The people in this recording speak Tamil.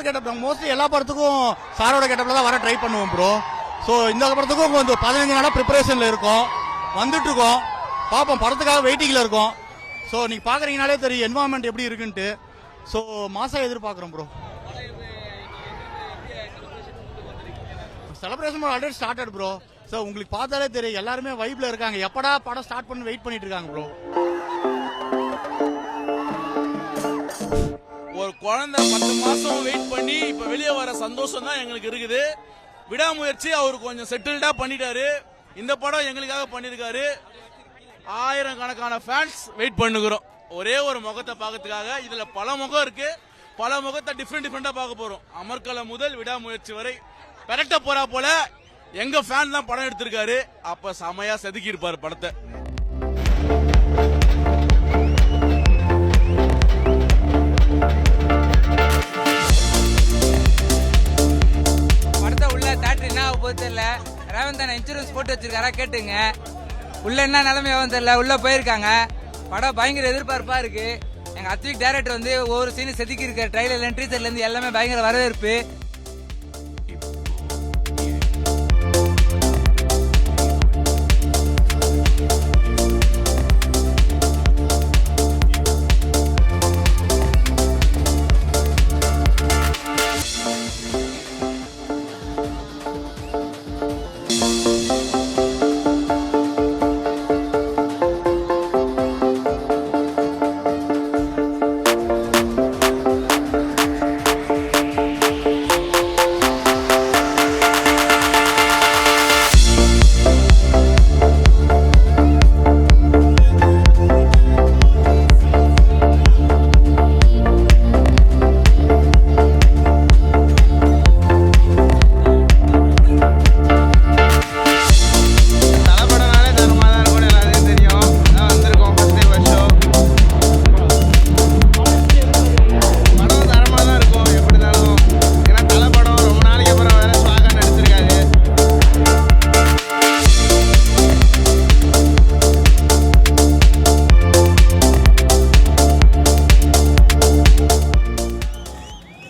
சார் கெட்டப் மோஸ்ட்லி எல்லா படத்துக்கும் சாரோட கெட்டப்ல தான் வர ட்ரை பண்ணுவோம் ப்ரோ. ஸோ இந்த படத்துக்கும் கொஞ்சம் 15 நாளா ப்ரிப்பரேஷன்ல இருக்கோம், வந்துட்டு இருக்கோம், பார்ப்போம், படத்துக்காக வெயிட்டிங்ல இருக்கோம். ஸோ நீங்க பாக்குறீங்கனாலே தெரியும் என்வாயன்மெண்ட் எப்படி இருக்குன்ட்டு. ஸோ மாசா எதிர்பார்க்குறோம் bro. Celebration already started bro. So உங்களுக்கு பார்த்தாலே தெரியும் எல்லாருமே வைப்ல இருக்காங்க, எப்படா படம் ஸ்டார்ட் பண்ணி வெயிட் பண்ணிட்டு இருக்காங்க ப்ரோ. ஒரு குழந்தை 10 மாசம் வெயிட் பண்ணி இப்ப வெளியே வர சந்தோஷம் தான் எங்களுக்கு இருக்குது. விடாமுயற்சி அவர் கொஞ்சம் செட்டில்டா பண்ணிட்டாரு. இந்த படம் எங்களுக்காக பண்ணிருக்காரு. 1000 கணக்கான ஃபேன்ஸ் வெயிட் பண்ணுகிறோம் ஒரே ஒரு முகத்தை பார்க்கறதுக்காக. இதுல பல முகம் இருக்கு, பல முகத்தை டிஃப்ரெண்டா பார்க்க போறோம். அமர்கலம் முதல் விடாமுயற்சி வரை பெரட்ட போறா போல எங்க ஃபேன் தான் படம் எடுத்திருக்காரு. அப்ப செமையா செதுக்கி இருப்பாரு படத்தை. படத்தை உள்ள தேட்டர் என்ன போது தெரியல. ரேவந்த் தானே இன்சூரன்ஸ் போட்டு வச்சிருக்காரா கேட்டுங்க. உள்ள என்ன நிலைமையாவும் தெரியல, உள்ள போயிருக்காங்க. படம் பயங்கர எதிர்பார்ப்பா இருக்கு. எங்க அத்விக் டைரக்டர் வந்து ஒவ்வொரு சீனும் செதுக்கி இருக்க ட்ரைலர்ல டீசர்ல இருந்து எல்லாமே பயங்கர வரவேற்பு.